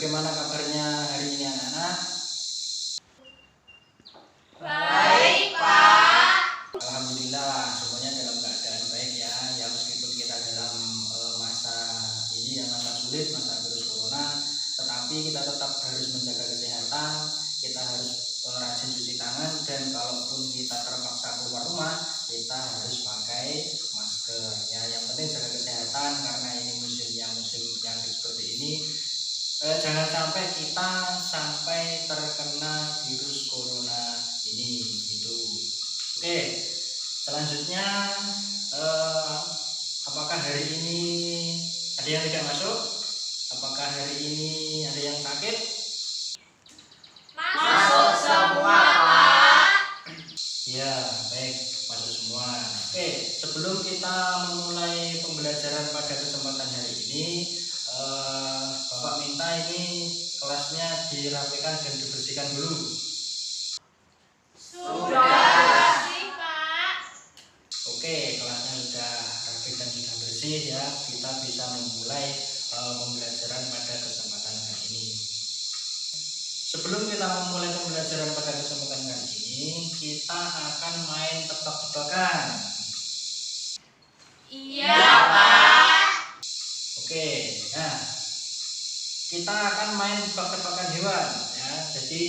bagaimana kabarnya hari ini anak-anak? Baik, Pak. Alhamdulillah semuanya dalam keadaan baik ya. Ya meskipun kita dalam masa ini ya masa sulit, masa virus corona, tetapi kita tetap harus menjaga kesehatan. Kita harus rajin cuci tangan, dan kalaupun kita terpaksa keluar rumah, kita harus pakai masker. Ya, yang penting jaga kesehatan karena ini musim penyakit seperti ini. Jangan sampai kita terkena virus corona ini gitu. Oke, selanjutnya apakah hari ini ada yang tidak masuk? Apakah hari ini ada yang sakit? Masuk semua, Pak. Ya, baik, masuk semua. Oke, sebelum kita memulai pembelajaran pada kesempatan hari ini, Bapak minta ini kelasnya dirapikan dan dibersihkan dulu. Sudah bersih, Pak. Oke, kelasnya sudah rapi dan sudah bersih ya. Kita bisa memulai pembelajaran pada kesempatan kali ini. Sebelum kita memulai pembelajaran pada kesempatan kali ini, kita akan main tebak-tebakan. Iya, Pak. Oke, nah kita akan main tebak-tebakan hewan ya. Jadi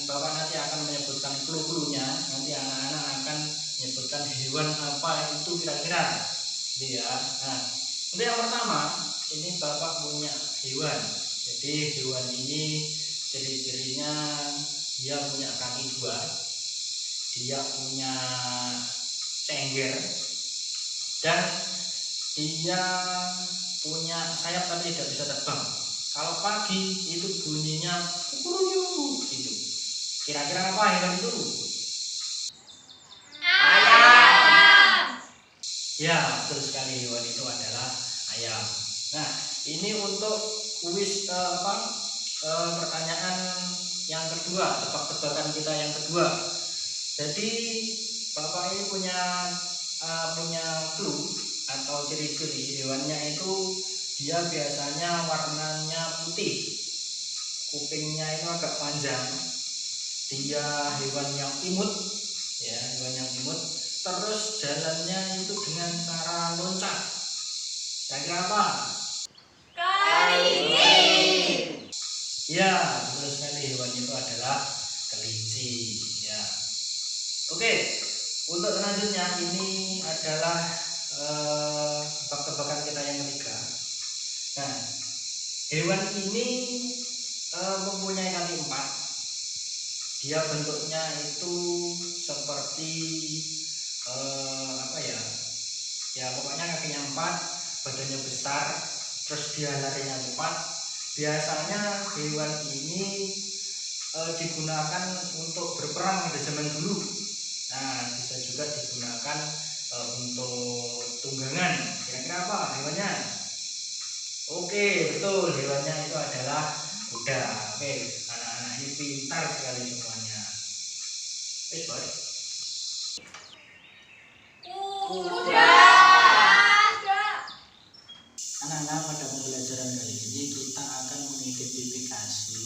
Bapak nanti akan menyebutkan clue-cluenya. Nanti anak-anak akan menyebutkan hewan apa itu kira-kira. Jadi ya. Nah, untuk yang pertama, ini Bapak punya hewan. Jadi hewan ini ciri-cirinya dia punya kaki dua, dia punya cengger, dan dia punya sayap tapi tidak bisa terbang. Kalau pagi itu bunyinya kukuruyuk gitu. Kira-kira apa hewan itu? Ayam. Ya, betul sekali, hewan itu adalah ayam. Nah, ini untuk kuis pertanyaan yang kedua, tebak-tebakan kita yang kedua. Jadi Bapak ini punya clue atau ciri-ciri hewannya itu dia biasanya warnanya putih, kupingnya itu agak panjang, dia hewan yang imut ya, terus jalannya itu dengan cara loncat. Kira-kira apa? Kelinci. Ya, betul sekali, hewan itu adalah kelinci ya. Oke, untuk selanjutnya ini adalah tebak-tebakan kita yang ketiga. Nah, hewan ini mempunyai kaki empat. Dia bentuknya itu seperti apa ya? Ya pokoknya kakinya empat, badannya besar, terus dia larinya cepat. Biasanya hewan ini digunakan untuk berperang pada zaman dulu. Nah, bisa juga digunakan untuk tunggangan. Kira-kira apa hewannya? Oke, betul, hewannya itu adalah kuda. Oke, anak-anak ini pintar sekali semuanya. Baik. Kuda. Anak-anak, pada pembelajaran kali ini kita akan mengidentifikasi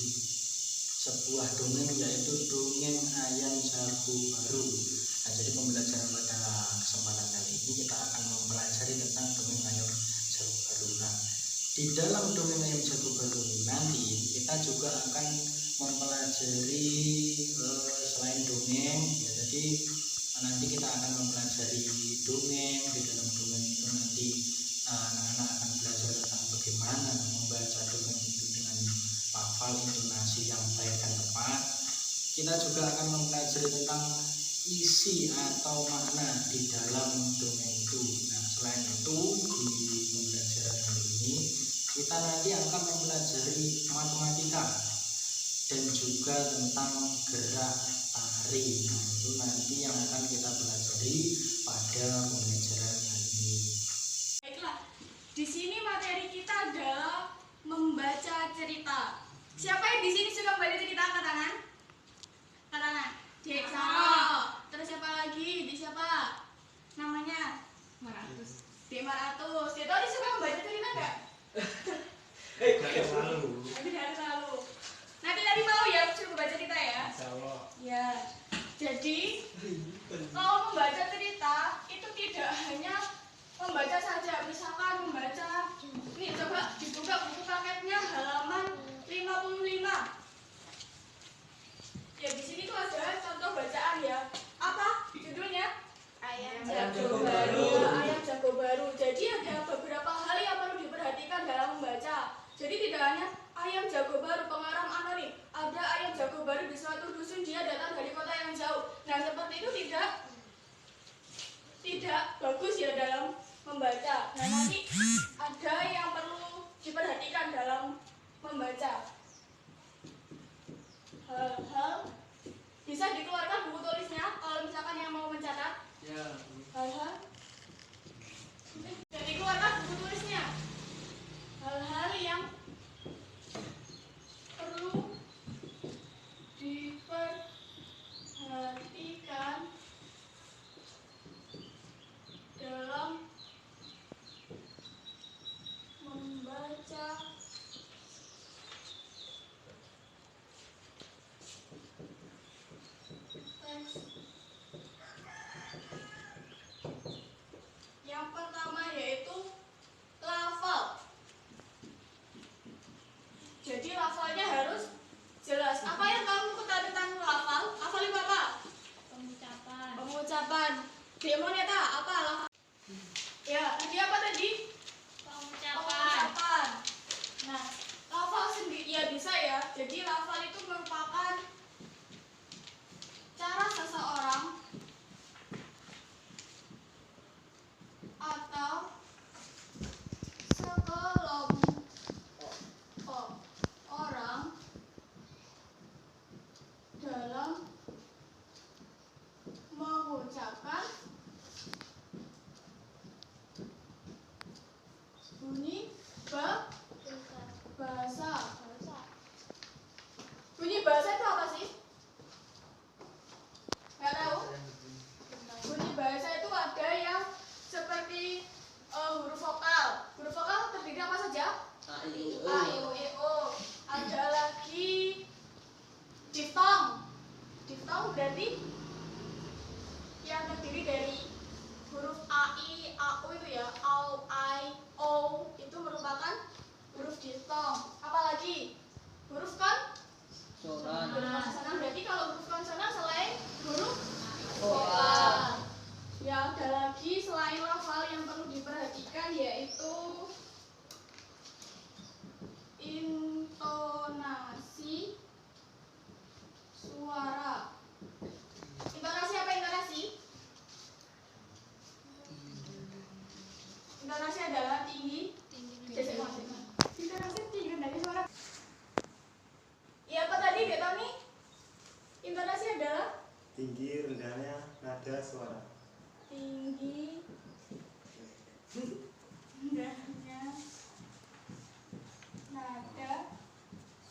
sebuah dongeng, yaitu dongeng Ayam Jago Baru. Nah, jadi pembelajaran pada kesempatan kali ini kita akan mempelajari tentang dongeng Ayam Jago Baru. Nah, di dalam dongeng Ayam Jago Baru nanti kita juga akan mempelajari selain dongeng ya, jadi nanti kita akan mempelajari dongeng. Di dalam dongeng itu nanti anak-anak akan belajar tentang bagaimana membaca dongeng itu dengan lafal intonasi yang baik dan tepat. Kita juga akan mempelajari tentang isi atau makna di dalam dongeng itu. Nah, selain itu di pembelajaran kali ini kita nanti akan mempelajari matematika dan juga tentang gerak tari. Nah, itu nanti yang akan kita pelajari pada pembelajaran kali ini. Baiklah, di sini materi kita adalah membaca cerita. Siapa yang di sini suka membaca cerita? Angkat tangan. Angkat tangan. Dek Saro. Terus siapa lagi? Di siapa? Namanya? Maratus. Dek Maratus. Dia tahu dia suka membaca cerita nggak? Nanti hari lalu. Nanti tadi mau ya suruh baca cerita ya. Ya. Jadi kalau membaca cerita itu tidak hanya membaca saja. Misalkan membaca, nih coba dibuka buku paketnya halaman 55. Ya di sini tuh ada contoh bacaan ya. Apa judulnya? Ayam jago baru. Ayam jago baru. Jadi ada beberapa hal yang perlu diperhatikan dalam membaca. Jadi tidak hanya ayam jago baru pengarang anonim. Ada ayam jago baru di suatu dusun, dia datang dari kota yang jauh. Nah seperti itu tidak bagus ya dalam membaca. Nah nanti ada yang perlu diperhatikan dalam membaca. Hal-hal bisa dikeluarkan buku tulisnya kalau misalkan yang mau mencatat. Ya. Hal-hal dan dikeluarkan buku tulisnya. Hal-hal yang perlu diperhatikan dalam membaca teks. Yang pertama yaitu lafal. Jadi lafalnya harus jelas. Apa yang kamu ketahui tentang lafal? Lafal itu apa? Pengucapan. Pengucapan. Demoneta apa lafal? Ya, tadi apa tadi? Pengucapan. Nah, lafal sendiri ya bisa ya. Jadi lafal itu merupakan cara seseorang atau sekelompok orang dalam mengucapkan bunyi bahasa. Bunyi bahasa itu apa sih? Nggak tahu? Bunyi bahasa itu ada yang seperti huruf vokal. Huruf vokal terdiri apa saja? A, I, U, E, O. Ada lagi diftong. Diftong berarti yang terdiri dari huruf A, I, A, U itu ya. A, I, O itu merupakan huruf diftong. Apalagi huruf Soran. huruf konsonan. Berarti kalau huruf konsonan selain huruf vokal. Ya, ada lagi selain lafal yang perlu diperhatikan yaitu intonasi suara. Intonasi apa intonasi? Intonasi adalah tinggi. Intonasi tinggi dari suara. Ya apa tadi Dek Tony? Intonasi adalah tinggi rendahnya nada suara. tinggi rendahnya nada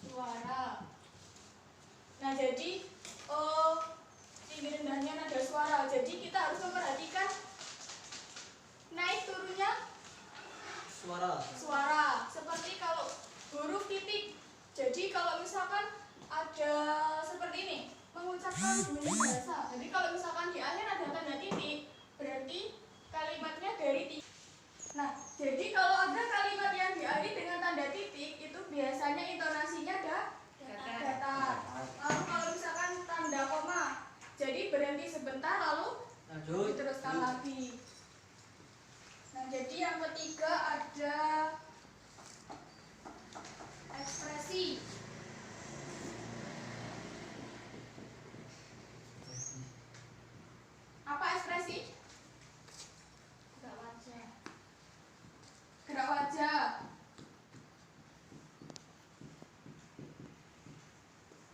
suara. Nah jadi tinggi rendahnya nada suara. Jadi kita harus memperhatikan naik turunnya suara. Seperti kalau huruf titik. Jadi kalau misalkan ada seperti ini mengucapkan bunyi bahasa. Jadi kalau misalkan di akhir ada tanda titik, berarti kalimatnya dari titik. Nah, jadi kalau ada kalimat yang diakhiri dengan tanda titik, itu biasanya intonasinya datar. Lalu kalau misalkan tanda koma, jadi berhenti sebentar lalu diteruskan lagi. Nah, jadi yang ketiga ada ekspresi. Apa ekspresi? Gerak wajah.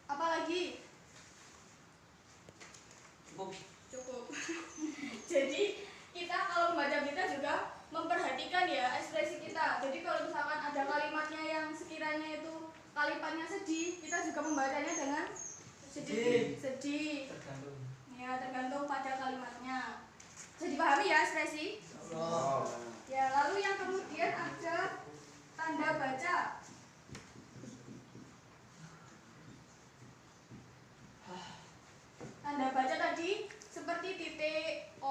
Apa lagi? Cukup. Jadi kita kalau membaca berita juga memperhatikan ya ekspresi kita. Jadi kalau misalkan ada kalimatnya yang sekiranya itu kalimatnya sedih, kita juga membacanya dengan sedih. Tergantung. Ya, tergantung pada kalimatnya. Bisa dipahami ya ekspresi? Oh. Ya, lalu yang kemudian ada tanda baca.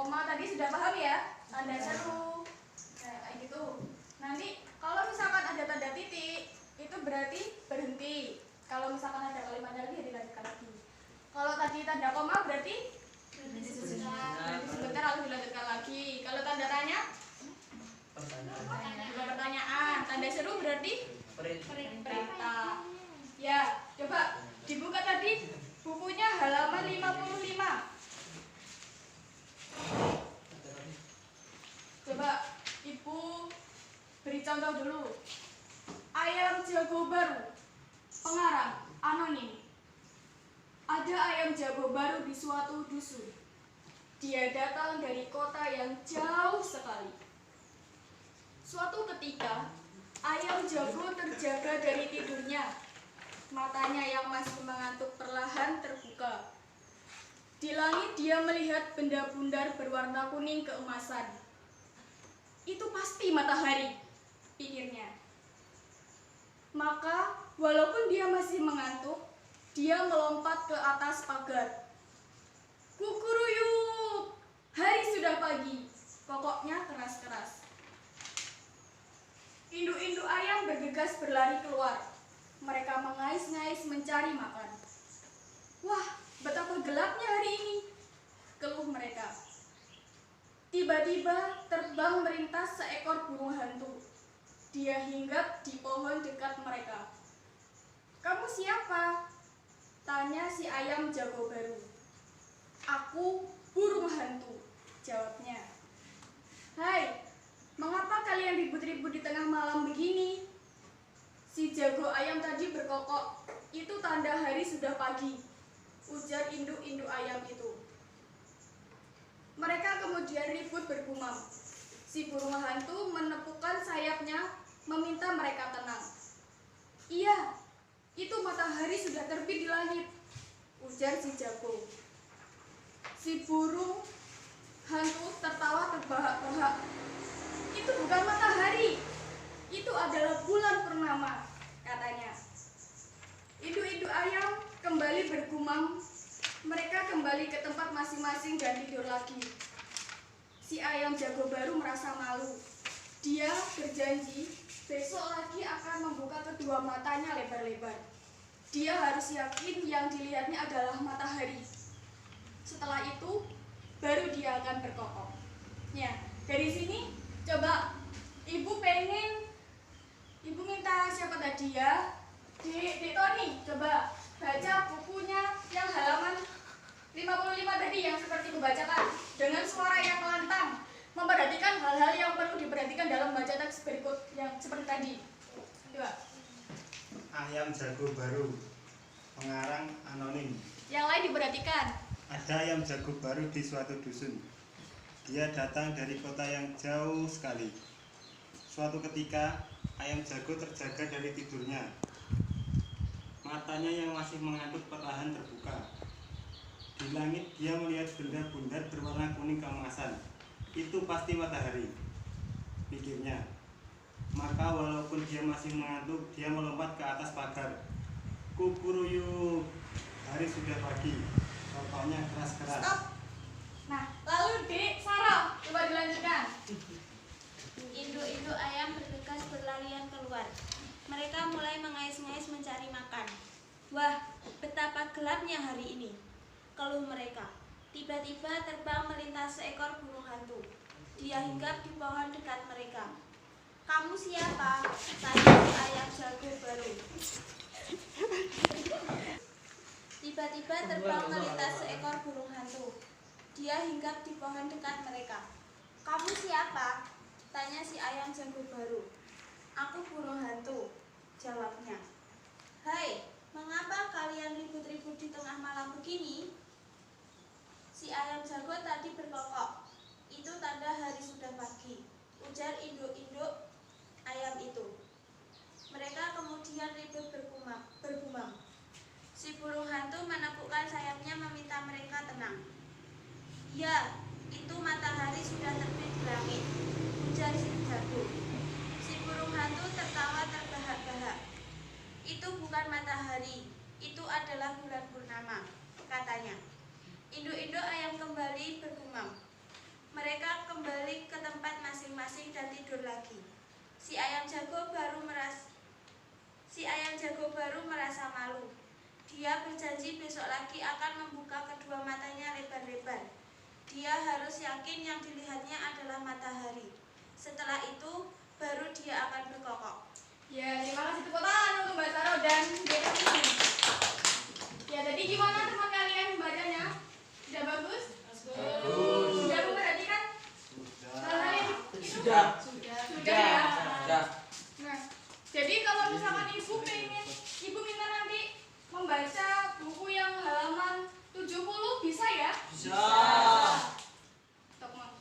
koma tadi sudah paham ya? Tanda seru. Nah, kayak gitu. Nanti kalau misalkan ada tanda titik, itu berarti berhenti. Kalau misalkan ada kalimatnya lagi, ya dilanjutkan lagi. Kalau tadi tanda koma berarti berhenti sebentar lalu dilanjutkan lagi. Kalau tanda tanya, juga pertanyaan. Tanda seru berarti perintah. Ya, coba dibuka tadi bukunya halaman 55. Coba Ibu beri contoh dulu. Ayam jago baru. Pengarang anonim. Ada ayam jago baru di suatu dusun. Dia datang dari kota yang jauh sekali. Suatu ketika, ayam jago terjaga dari tidurnya. Matanya yang masih mengantuk perlahan terbuka. Di langit dia melihat benda bundar berwarna kuning keemasan. Itu pasti matahari, pikirnya. Maka, walaupun dia masih mengantuk, dia melompat ke atas pagar. Kukuruyuk, hari sudah pagi, pokoknya keras-keras. Induk-induk ayam bergegas berlari keluar. Mereka mengais-ngais mencari makan. Wah, betapa gelapnya hari ini, keluh mereka. Tiba-tiba terbang melintas seekor burung hantu. Dia hinggap di pohon dekat mereka. Kamu siapa? Tanya si ayam jago baru. Aku burung hantu, jawabnya. Hai, mengapa kalian ribut-ribut di tengah malam begini? Si jago ayam tadi berkokok. Itu tanda hari sudah pagi, ujar induk-induk ayam itu. Mereka kemudian ribut bergumam. Si burung hantu menepukkan sayapnya, meminta mereka tenang. Iya, itu matahari sudah terbit di langit, ujar si jago. Si burung hantu tertawa terbahak-bahak. Itu bukan matahari, itu adalah bulan purnama, katanya. Induk-induk ayam kembali bergumam. Mereka kembali ke tempat masing-masing dan tidur lagi. Si ayam jago baru merasa malu. Dia berjanji besok lagi akan membuka kedua matanya lebar-lebar. Dia harus yakin yang dilihatnya adalah matahari. Setelah itu, baru dia akan berkokok. Ya, dari sini coba Ibu minta siapa tadi ya? Dek Tony, coba baca bukunya yang halaman 55 tadi yang seperti kubacakan dengan suara yang lantang, memperhatikan hal-hal yang perlu diperhatikan dalam baca teks berikut yang seperti tadi. Coba. Ayam jago baru. Pengarang anonim. Yang lain diperhatikan. Ada ayam jago baru di suatu dusun. Dia datang dari kota yang jauh sekali. Suatu ketika, ayam jago terjaga dari tidurnya. Matanya yang masih mengantuk perlahan terbuka. Di langit dia melihat benda bundar berwarna kuning keemasan. Itu pasti matahari, pikirnya. Maka walaupun dia masih mengantuk, dia melompat ke atas pagar. Kukuruyuk, hari sudah pagi, bapaknya keras-keras. Stop. Nah, lalu Dek Sarah, coba dilanjutkan. Induk-induk ayam bergegas berlarian keluar. Mereka mulai mengais-ngais mencari makan. Wah, betapa gelapnya hari ini, keluh mereka. Tiba-tiba terbang melintas seekor burung hantu. Dia hinggap di pohon dekat mereka. Kamu siapa? Tanya si ayam jago baru. Tiba-tiba terbang melintas seekor burung hantu. Dia hinggap di pohon dekat mereka. Kamu siapa? Tanya si ayam jago baru. Aku burung hantu, jawabnya. Hai, mengapa kalian ribut-ribut di tengah malam begini? Si ayam jago tadi berkokok. Itu tanda hari sudah pagi, ujar induk-induk ayam itu. Mereka kemudian ribut bergumam. Si burung hantu menepukkan sayapnya meminta mereka tenang. Ya, itu matahari sudah terbit di langit, ujar si jago. Si burung hantu tertawa terbahak-bahak. Itu bukan matahari, itu adalah bulan purnama, katanya. Induk-induk ayam kembali bergumam. Si ayam jago baru merasa malu. Dia berjanji besok lagi akan membuka kedua matanya lebar-lebar. Dia harus yakin yang dilihatnya adalah matahari. Setelah itu, baru dia akan berkokok. Ya, terima kasih tepuk tangan untuk Mbak Saro dan Dek ini. Ya, jadi gimana teman kalian membacanya? Sudah bagus? Sudah memperhatikan? Hal-hal yang itu? Sudah. Ya. Nah, jadi kalau misalkan ibu minta nanti membaca buku yang halaman 70 bisa ya? Bisa. Tokman.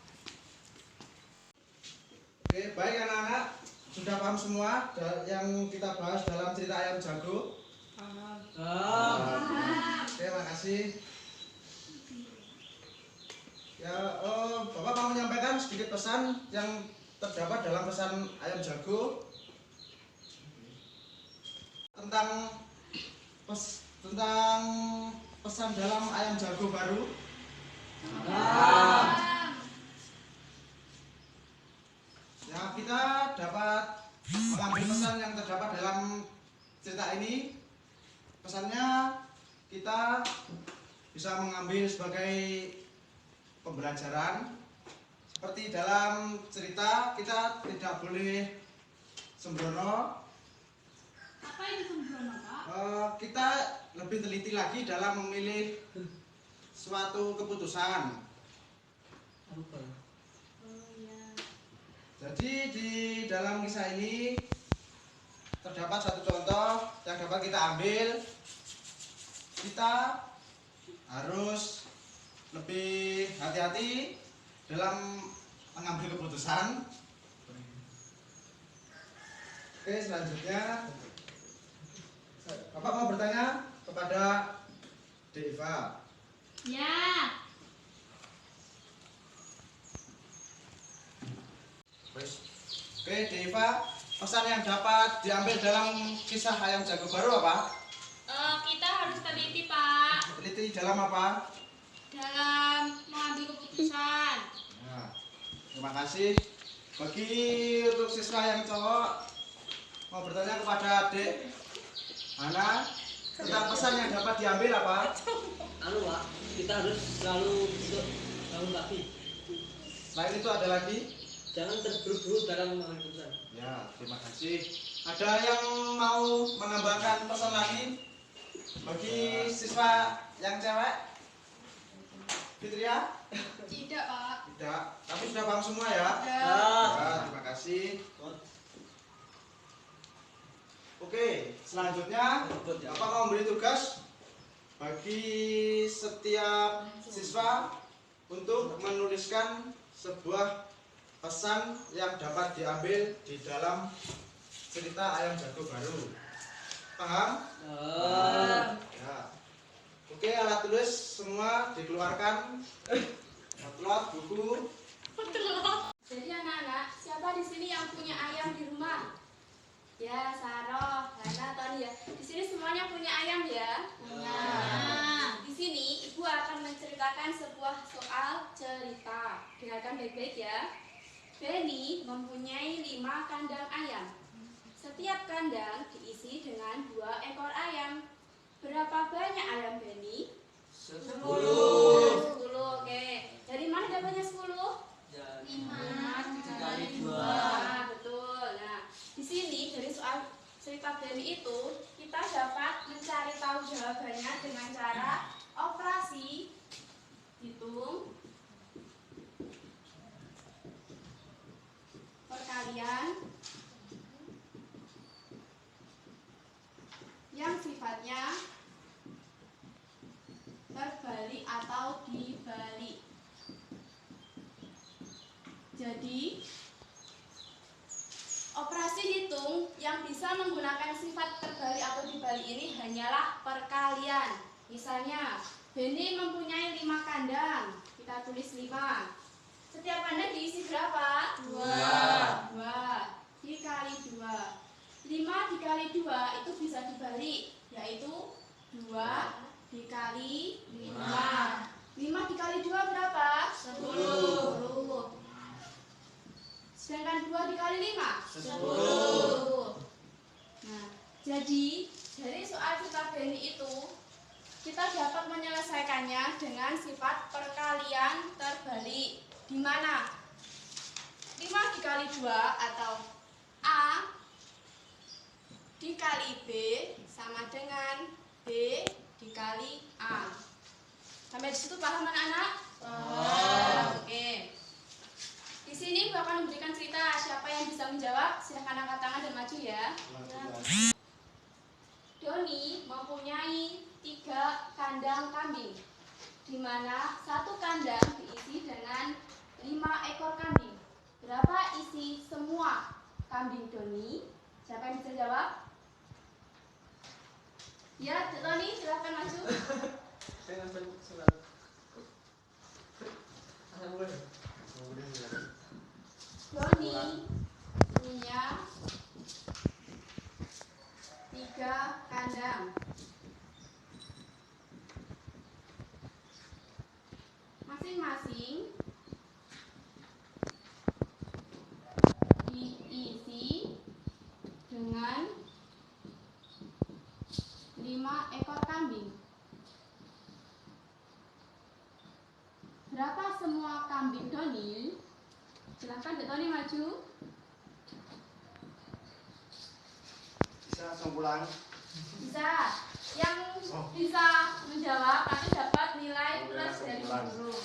Oke, baik anak-anak, sudah paham semua yang kita bahas dalam cerita ayam jago? Oke, makasih. Ya, Bapak mau menyampaikan sedikit pesan yang terdapat dalam pesan ayam jago tentang pesan dalam ayam jago baru. Ya, kita dapat mengambil pesan yang terdapat dalam cerita ini. Pesannya kita bisa mengambil sebagai pembelajaran. Seperti dalam cerita, kita tidak boleh sembrono. Apa itu sembrono, Pak? Kita lebih teliti lagi dalam memilih suatu keputusan. Jadi di dalam kisah ini terdapat satu contoh yang dapat kita ambil. Kita harus lebih hati-hati dalam mengambil keputusan. Oke, selanjutnya Bapak mau bertanya kepada Deva. Ya. Oke, Deva, pesan yang dapat diambil dalam kisah ayam jago baru apa? Kita harus teliti, Pak, Teliti dalam apa? dalam mengambil keputusan. Nah, terima kasih. Bagi untuk siswa yang cowok mau bertanya kepada adik Hana tentang pesan yang dapat diambil apa? Pak, kita harus selalu bangun pagi. Selain itu ada lagi? Jangan terburu-buru dalam mengambil keputusan. Ya, terima kasih. Ada yang mau menambahkan pesan lagi bagi siswa yang cewek? Fitria? Tidak, Pak. Tidak, tapi sudah paham semua ya? Ya. Ya, terima kasih. Oke, selanjutnya Bapak mau memberi tugas bagi setiap siswa untuk menuliskan sebuah pesan yang dapat diambil di dalam cerita ayam jago baru. Paham? Ya. Oke, alat tulis semua dikeluarkan. Alat buku. Jadi anak-anak, siapa di sini yang punya ayam di rumah? Ya, Saro, Hana, Tony ya. Di sini semuanya punya ayam ya? Punya. Nah, di sini Ibu akan menceritakan sebuah soal cerita. Dengarkan baik-baik ya. Benny mempunyai 5 kandang ayam. Setiap kandang diisi dengan 2 ekor ayam. Berapa banyak ayam Benny? 10. 10, oke. Dari mana dapatnya 10? 5 dikali 2. Nah, betul. Nah, di sini dari soal cerita Benny itu kita dapat mencari tahu jawabannya dengan cara operasi hitung, perkalian yang sifatnya terbalik atau dibalik. Jadi operasi hitung yang bisa menggunakan sifat terbalik atau dibalik ini hanyalah perkalian. Misalnya, Benny mempunyai 5 kandang. Kita tulis 5. Setiap kandang diisi berapa? 2. 2 dikali 2. 5 dikali 2 itu bisa dibalik, yaitu 2 dikali 5. 5 dikali 2 berapa? 10. Sedangkan 2 dikali 5? 10. Nah, jadi dari soal sifat Beni itu kita dapat menyelesaikannya dengan sifat perkalian terbalik, di mana 5 dikali 2 atau A dikali B sama dengan B dikali A. Sampai di situ paham anak-anak? Paham. Oke. Di sini Bapak akan memberikan cerita. Siapa yang bisa menjawab? Silahkan angkat tangan dan maju ya. Doni mempunyai 3 kandang kambing, di mana 1 kandang diisi dengan 5 ekor kambing. Berapa isi semua kambing Doni? Siapa yang bisa jawab? Ya, Doni, silahkan maju. Doni punya 3 kandang. Masing-masing diisi dengan 5 ekor kambing. Berapa semua kambing Doni? Silahkan Doni maju. Bisa langsung pulang. Bisa. Yang bisa menjawab nanti dapat nilai plus dari guru.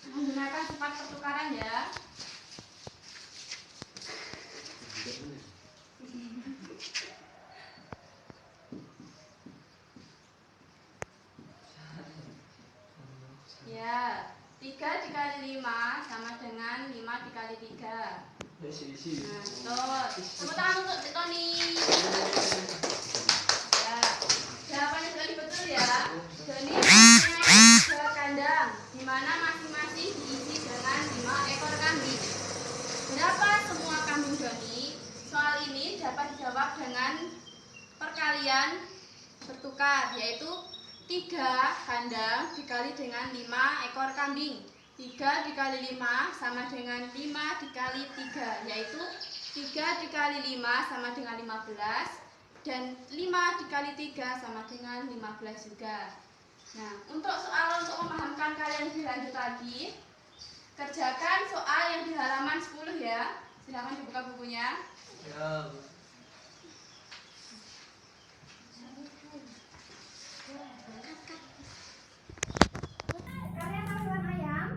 Menggunakan sifat pertukaran ya. Ya, 3 dikali 5 sama dengan 5 dikali 3. Nah, betul. Tepuk tangan untuk Tony. Ya, jawabannya sudah betul ya. Doni mempunyai 3 kandang, di mana masing-masing diisi dengan 5 ekor kambing. Berapa semua kambing Doni? Soal ini dapat dijawab dengan perkalian bertukar, yaitu 3 kandang dikali dengan 5 ekor kambing. 3 dikali 5 sama dengan 5 dikali 3, yaitu 3 dikali 5 sama dengan 15, dan 5 dikali 3 sama dengan 15 juga. Nah, untuk memahamkan kalian lebih lanjut lagi, kerjakan soal yang di halaman 10 ya. Silahkan dibuka bukunya. Ya. Kalian tahu hewan ayam?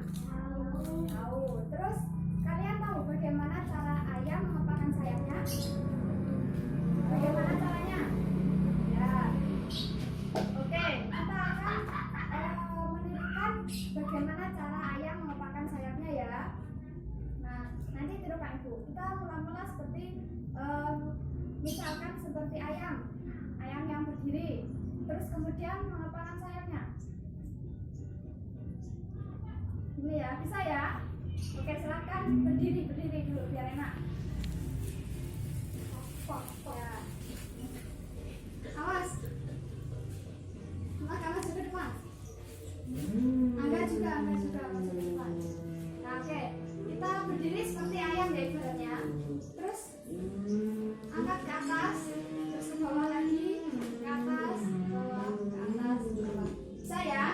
Tahu. Terus kalian tahu bagaimana cara ayam mengepakkan sayapnya? Bagaimana caranya? Ya. Oke, kita akan menelitikan bagaimana cara ayam mengepakkan sayapnya ya. Nah, nanti tirukan Ibu. Kita mula-mula seperti misalkan seperti ayam yang berdiri. Terus kemudian mengepakkan sayapnya. Ini ya, bisa ya? Oke, silakan berdiri dulu biar enak. Ya. Awas. Angga maju ke depan. Angga juga maju ke depan. Nah, oke. Kita berdiri seperti ayam ya ibaratnya. Terus angkat ke atas, terus ke bawah lagi, ke atas, ke bawah, ke atas, ke bawah. Bisa ya?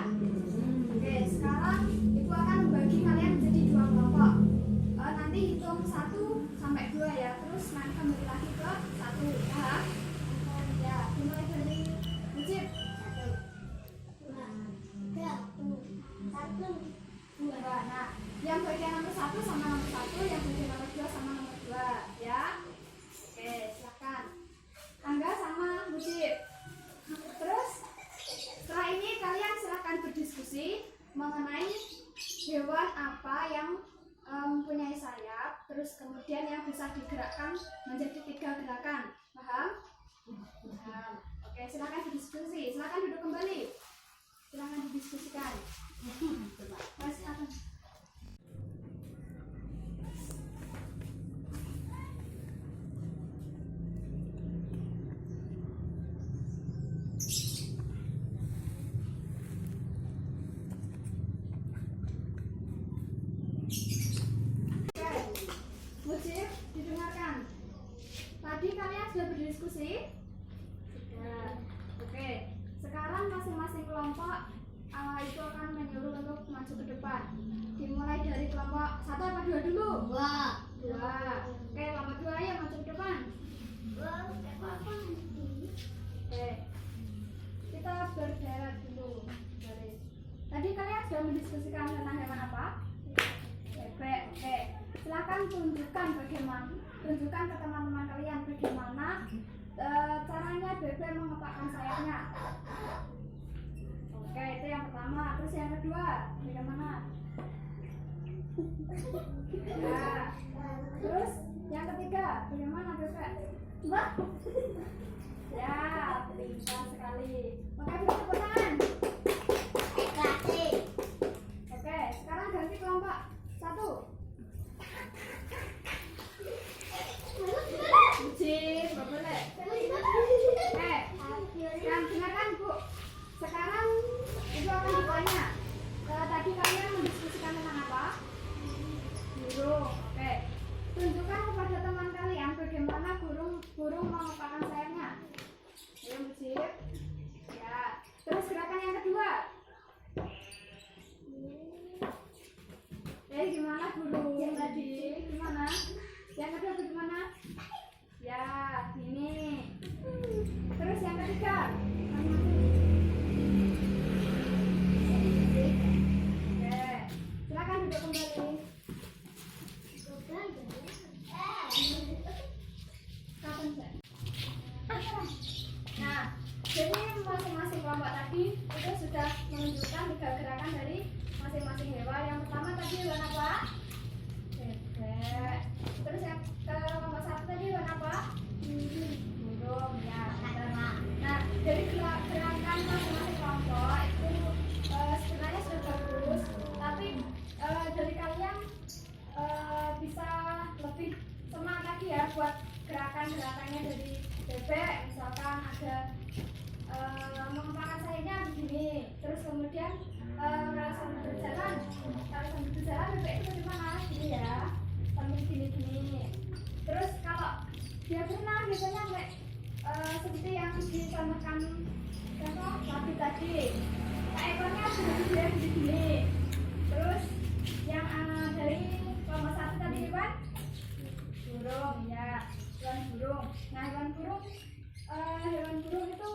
Oke, sekarang Ibu akan membagi kalian menjadi 2 kelompok. Nanti hitung 1 sampai 2 ya. Terus nanti kembali lagi ke 1. Ya. Ya, dimulai dari Mujib. 1, 2. Nah, yang bagian nomor 1 sama nomor 1, yang bagian nomor 2 sama nomor 2 ya. Oke, silakan. Angga sama Mujib. Terus setelah ini kalian silakan berdiskusi mengenai hewan apa yang mempunyai sayap, terus kemudian yang bisa digerakkan menjadi 3 gerakan. Paham? Paham. Oke, silakan berdiskusi. Silakan duduk kembali. Silakan didiskusikan. Mas, silakan. maju ke depan. Dimulai dari kelompok 1 apa 2 dulu? 2. Oke, kelompok 2 ayo maju ke depan. Oke. Kita berderet dulu. Baris. Tadi kalian sudah mendiskusikan tentang hewan apa? Bebek. Oke. Silakan tunjukkan ke teman-teman kalian bagaimana caranya bebek mengepakkan sayapnya. Oke, itu yang pertama. Terus yang kedua, bagaimana? Ya. Terus yang ketiga, bagaimana bebek? Ya, pintar sekali. Oke, tepuk tangan. Oke, sekarang ganti kelompok 1. Uji, nggak boleh. Yang dengarkan Bu. Sekarang Ibu akan bertanya. Tadi kalian mendiskusikan tentang apa? Burung. Oke. Tunjukkan kepada teman kalian bagaimana burung mengepakkan sayapnya. Ayo Uji. Ya. Terus gerakan yang kedua. Gimana burung yang tadi? Gimana? Yang kedua bagaimana? Ya, ini. Terus yang ketiga. Oke, silakan duduk kembali. Nah, jadi masing-masing kelompok tadi itu sudah menunjukkan 3 gerakan dari masing-masing hewan. Yang pertama tadi hewan apa? Bebek. Terus yang kelompok 1 tadi hewan apa? Burung. Ya. Nah, dari gerakan masing-masing kelompok itu sebenarnya sudah bagus, tapi dari kalian bisa lebih semangat lagi ya buat gerakan-gerakannya dari bebek. Misalkan ada mengepakkan sayapnya begini, terus kemudian kalau sambil berjalan bebek itu bagaimana? Gini ya, sambil gini. Terus kalau dia berenang biasanya kayak seperti yang dicontohkan tadi, ekornya sudah dia gini. Terus yang dari kelompok 1 tadi hewan burung ya, hewan burung. Nah, hewan burung itu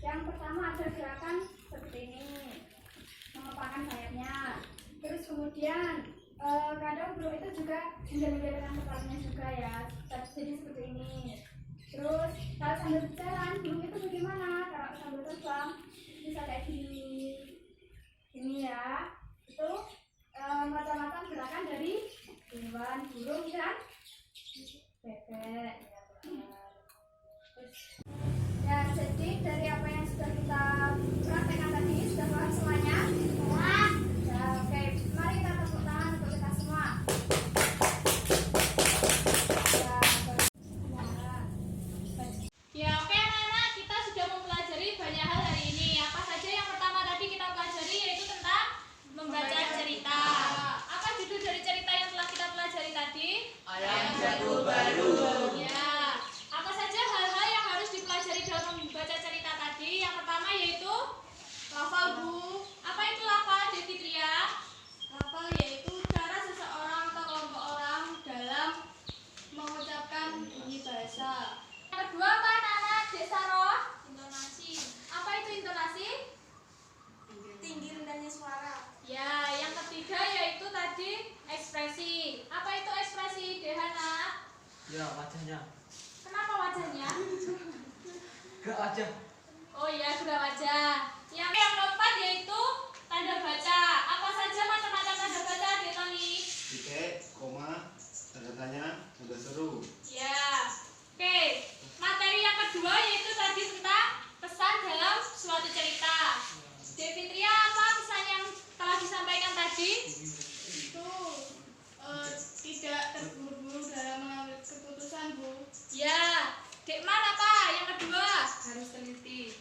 yang pertama ada gerakan seperti ini, mengepakkan sayapnya. Terus kemudian kadang burung itu juga menggele-gelekan kepalanya juga ya, jadi seperti ini. Terus kalau sambil berjalan burung itu bagaimana? Kalau sambil terbang bisa kayak gini ya. Itu macam-macam gerakan dari hewan burung dan bebek. Ya, jadi dari apa yang sudah kita praktekkan tadi, sudah paham semuanya? Ya, oke. Mari kita tepuk tangan untuk kita semua. Ya, oke anak-anak, kita sudah mempelajari banyak hal hari ini. Apa saja yang pertama tadi kita pelajari yaitu tentang membaca cerita. Apa judul dari cerita yang telah kita pelajari tadi? Ayam Jago Baru. Ya. Apa saja hal-hal yang harus dipelajari dalam membaca cerita tadi? Yang pertama yaitu lafal, Bu. Apa itu lafal, Devitria? Lafal yaitu cara seseorang atau kelompok orang dalam mengucapkan bunyi bahasa. Yang kedua apa anak-anak? Desaro? Intonasi. Apa itu intonasi? Tinggi rendahnya suara. Ya, yang ketiga yaitu tadi ekspresi. Apa itu ekspresi, Dehana? Ya, wajahnya. Kenapa wajahnya? Gak wajah. Oh iya, gerak wajah. Yang keempat yaitu tanda baca. Apa saja macam-macam tanda baca, Detoni? Titik, koma, tanda tanya, tanda seru. Ya. Oke. Materi yang kedua yaitu tadi tentang pesan dalam suatu cerita. Devitria, apa pesan yang telah disampaikan tadi? Itu tidak terburu-buru dalam mengambil keputusan, Bu. Ya. Dekman apa? Yang kedua? Harus teliti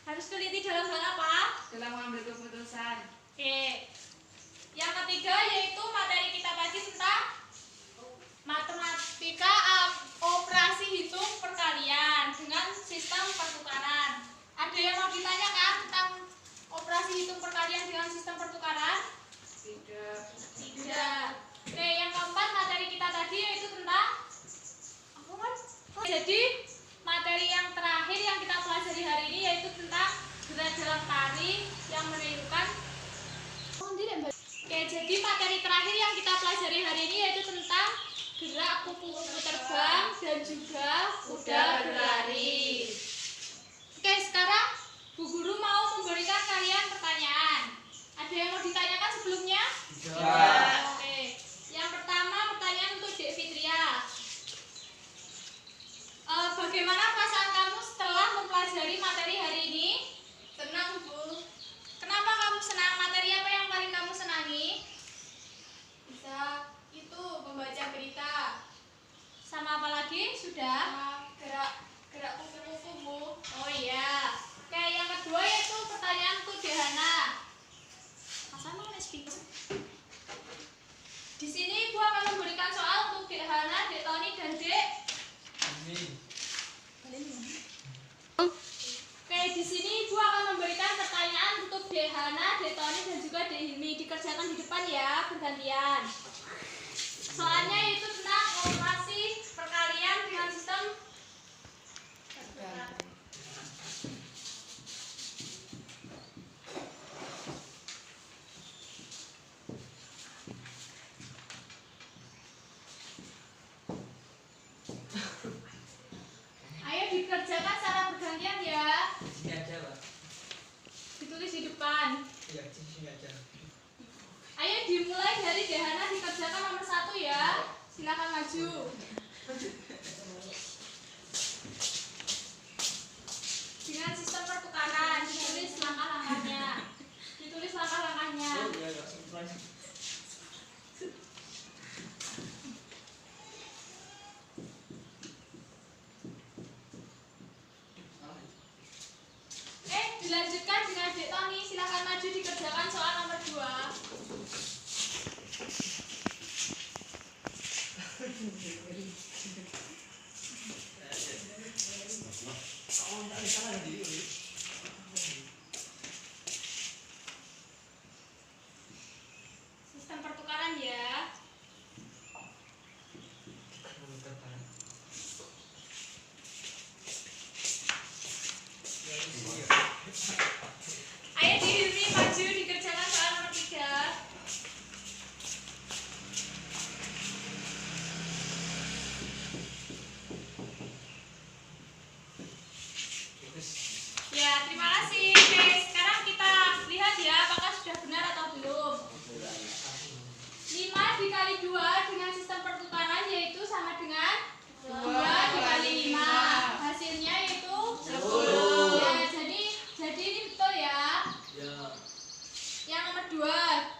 Harus teliti dalam hal apa? dalam mengambil keputusan. Oke. Yang ketiga yaitu materi kita tadi tentang matematika operasi hitung perkalian dengan sistem pertukaran. Ada yang mau ditanyakan tentang operasi hitung perkalian dengan sistem sekali yang menirukan. Oke, jadi materi terakhir yang kita pelajari hari ini yaitu tentang gerak kupu-kupu terbang dan juga kuda berlari. Oke, sekarang Bu Guru mau memberikan kalian pertanyaan. Ada yang mau ditanyakan sebelumnya? Oke, yang pertama pertanyaan untuk Dek Fitria. Bagaimana perasaan kamu setelah mempelajari materi hari ini? Senang, Bu. Kenapa kamu senang? Materi apa yang paling kamu senangi? Bisa itu membaca berita. Sama apa lagi? Sudah? Gerak kupu-kupu, Bu. Oh iya. Oke, yang kedua yaitu pertanyaan untuk Dehana. Masa mau speaker? Di sini Ibu akan memberikan soal untuk Dehana, Dek Tony, dan Dek. Oke, di sini Ibu akan memberikan pertanyaan untuk Dehana, Dek Tony, dan juga Dek Hilmi. Dikerjakan di depan ya, bergantian. Soalnya itu tentang operasi perkalian dengan sistem ayo dikerjakan secara bergantian ya. Sini aja, Pak. Ditulis di depan. Iya, sini aja. Ayo dimulai dari Dehana, dikerjakan nomor 1 ya. Silakan maju. Dengan sistem pertukaran, ditulis langkah-langkahnya. Ditulis langkah-langkahnya. Oh iya, Kak. Surprise. Dilanjutkan dengan Dek Tony. Silakan maju dikerjakan soal nomor 2. Sistem pertukaran ya. Ayo Hilmi maju dikerjakan soal nomor 3. Ya, terima kasih. Oke, sekarang kita lihat ya apakah sudah benar atau belum. 5 dikali 2 dengan sistem pertukaran yaitu sama dengan 2 dikali 5. Hasilnya yaitu 10. Ya, jadi ini betul ya. Ya. Yang nomor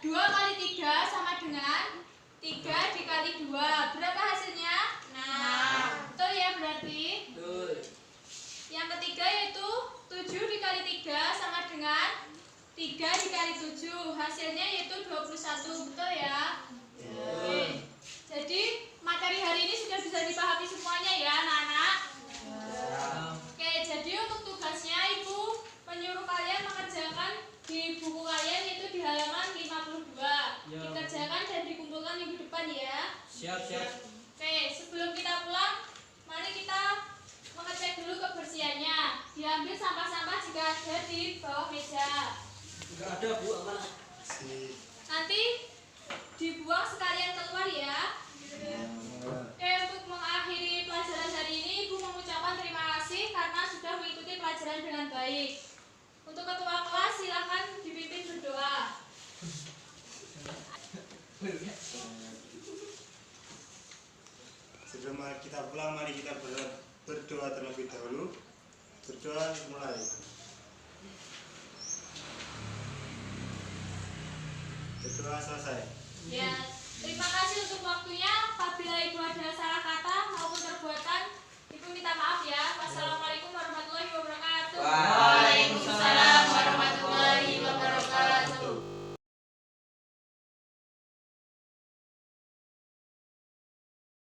2 kali 3 sama dengan 3 dikali 2. Berapa hasilnya? 6. Betul ya berarti. Betul. Yang ketiga yaitu 7 dikali 3 sama dengan 3 dikali 7. Hasilnya yaitu 21. Betul ya? Oke. Jadi materi hari ini sudah bisa dipahami semuanya ya anak-anak? Oke, jadi untuk tugasnya Ibu menyuruh kalian mengerjakan di buku kalian yaitu di halaman 52. Ya. Dikerjakan dan dikumpulkan minggu depan ya. Siap, siap. Oke, sebelum kita pulang, mari kita mengecek dulu kebersihannya. Diambil sampah-sampah jika ada di bawah meja. Enggak ada, Bu, aman. Nanti dibuang sekalian keluar ya. Oke, untuk mengakhiri pelajaran hari ini, Ibu mengucapkan terima kasih karena sudah mengikuti pelajaran dengan baik. Untuk ketua kelas, silakan dipimpin berdoa. Sebelum kita pulang, mari kita berdoa terlebih dahulu. Berdoa mulai. Berdoa selesai. Ya, terima kasih untuk waktunya. Apabila Ibu ada salah kata maupun perbuatan, Ibu minta maaf ya. Wassalamualaikum warahmatullahi wabarakatuh.